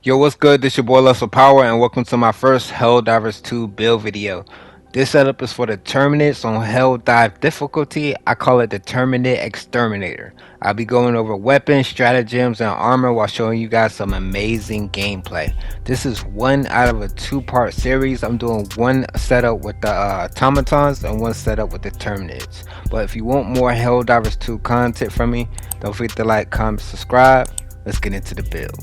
Yo, what's good? This your boy Lessel Power, and welcome to my first Helldivers 2 build video. This setup is for the Terminids on Helldive difficulty. I call it the Terminid Exterminator. I'll be going over weapons, stratagems, and armor while showing you guys some amazing gameplay. This is one out of a two-part series. I'm doing one setup with the automatons and one setup with the Terminids. But if you want more Helldivers 2 content from me, don't forget to like, comment, subscribe. Let's get into the build.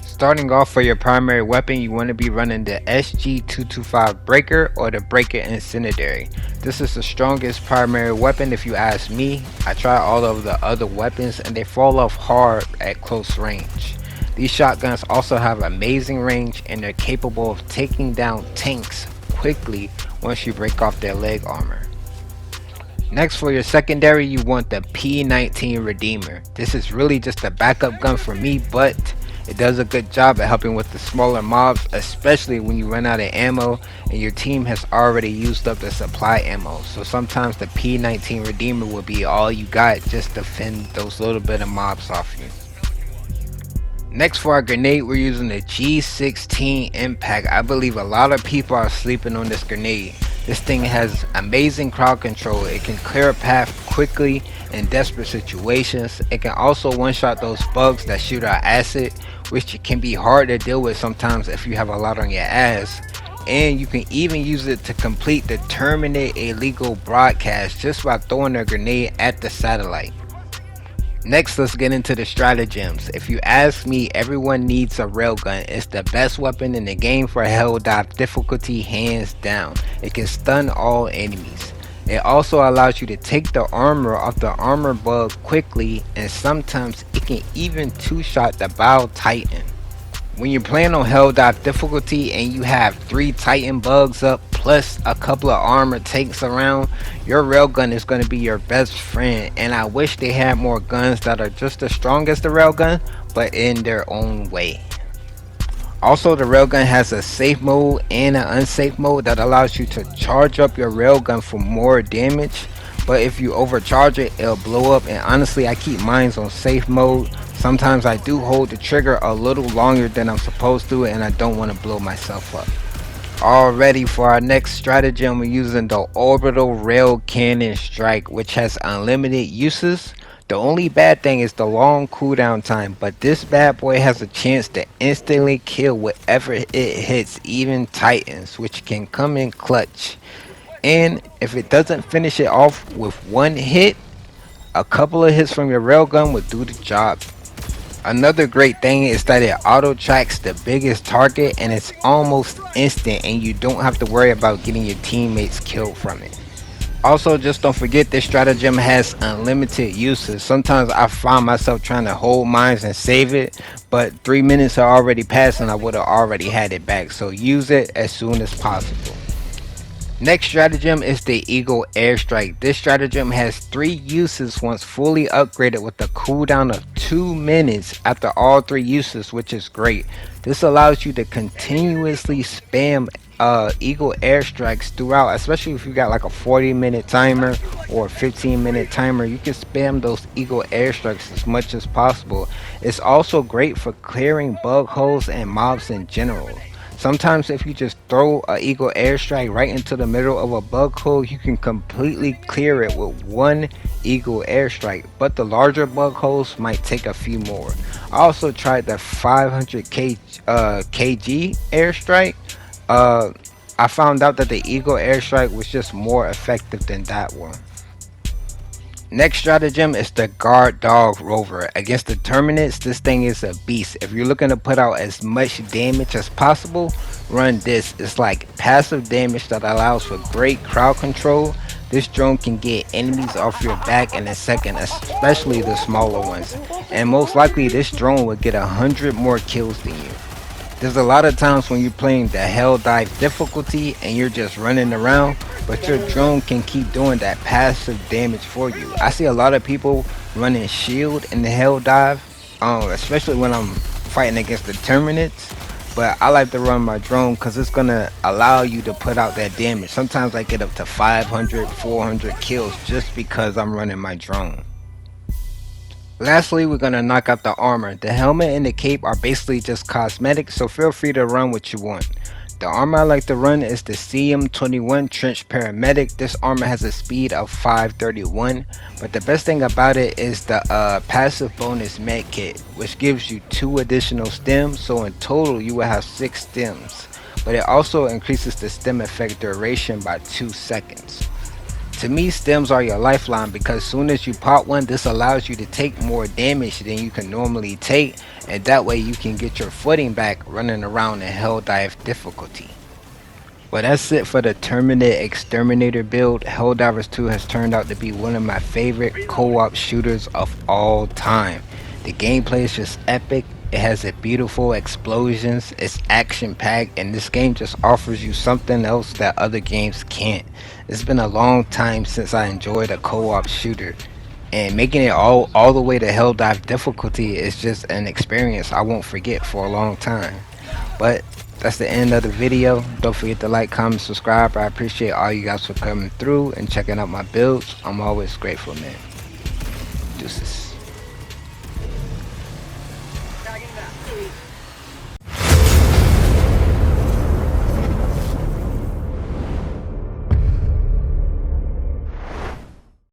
Starting off, for your primary weapon, you want to be running the SG-225 Breaker or the Breaker Incendiary. This is the strongest primary weapon if you ask me. I tried all of the other weapons and they fall off hard at close range. These shotguns also have amazing range and they're capable of taking down tanks quickly once you break off their leg armor. Next, for your secondary, you want the P19 Redeemer. This is really just a backup gun for me, but it does a good job at helping with the smaller mobs, especially when you run out of ammo and your team has already used up the supply ammo. So sometimes the P19 Redeemer will be all you got just to fend those little bit of mobs off you. Next, for our grenade, we're using the G16 Impact. I believe a lot of people are sleeping on this grenade. This thing has amazing crowd control. It can clear a path quickly in desperate situations. It can also one-shot those bugs that shoot out acid, which can be hard to deal with sometimes if you have a lot on your ass. And you can even use it to complete the Terminate illegal broadcast just by throwing a grenade at the satellite. Next, let's get into the stratagems. If you ask me, everyone needs a railgun. It's the best weapon in the game for Helldive difficulty, hands down. It can stun all enemies. It also allows you to take the armor off the armor bug quickly, and sometimes it can even two-shot the Bow Titan. When you're playing on Helldive difficulty and you have 3 Titan bugs up plus a couple of armored tanks around, your railgun is going to be your best friend. And I wish they had more guns that are just as strong as the railgun, but in their own way. Also, the railgun has a safe mode and an unsafe mode that allows you to charge up your railgun for more damage. But if you overcharge it, it'll blow up, and honestly I keep mine on safe mode. Sometimes I do hold the trigger a little longer than I'm supposed to, and I don't want to blow myself up. Already, for our next stratagem, we're using the Orbital Railcannon Strike, which has unlimited uses. The only bad thing is the long cooldown time, but this bad boy has a chance to instantly kill whatever it hits, even Titans, which can come in clutch. And if it doesn't finish it off with one hit, a couple of hits from your railgun will do the job. Another great thing is that it auto tracks the biggest target and it's almost instant, and you don't have to worry about getting your teammates killed from it. Also, just don't forget this stratagem has unlimited uses. Sometimes I find myself trying to hold mines and save it, but 3 minutes are already passed and I would have already had it back. So use it as soon as possible. Next stratagem is the Eagle Airstrike. This stratagem has 3 uses once fully upgraded with a cooldown of 2 minutes after all 3 uses, which is great. This allows you to continuously spam Eagle Airstrikes throughout, especially if you got like a 40-minute timer or 15-minute timer. You can spam those Eagle Airstrikes as much as possible. It's also great for clearing bug holes and mobs in general. Sometimes if you just throw an Eagle Airstrike right into the middle of a bug hole, you can completely clear it with one Eagle Airstrike, but the larger bug holes might take a few more. I also tried the 500 kg Airstrike. I found out that the Eagle Airstrike was just more effective than that one. Next stratagem is the Guard Dog Rover. Against the Terminids, this thing is a beast. If you're looking to put out as much damage as possible, run this. It's like passive damage that allows for great crowd control. This drone can get enemies off your back in a second, especially the smaller ones. And most likely this drone will get 100 more kills than you. There's a lot of times when you're playing the Helldive difficulty and you're just running around, but your drone can keep doing that passive damage for you. I see a lot of people running shield in the Helldive, especially when I'm fighting against the Terminids. But I like to run my drone because it's gonna allow you to put out that damage. Sometimes I get up to 500, 400 kills just because I'm running my drone. Lastly, we're gonna knock out the armor. The helmet and the cape are basically just cosmetic, so feel free to run what you want. The armor I like to run is the CM21 Trench Paramedic. This armor has a speed of 531, but the best thing about it is the passive bonus med kit, which gives you 2 additional stems, so in total you will have 6 stems. But it also increases the stem effect duration by 2 seconds. To me, stems are your lifeline because soon as you pop one, this allows you to take more damage than you can normally take, and that way you can get your footing back running around in Helldive difficulty. Well, that's it for the Terminid Exterminator build. Helldivers 2 has turned out to be one of my favorite co-op shooters of all time. The gameplay is just epic. It has a beautiful explosions, it's action packed, and this game just offers you something else that other games can't. It's been a long time since I enjoyed a co-op shooter, and making it all the way to Helldive difficulty is just an experience I won't forget for a long time. But that's the end of the video. Don't forget to like, comment, subscribe. I appreciate all you guys for coming through and checking out my builds. I'm always grateful, man. Deuces. Tagging that.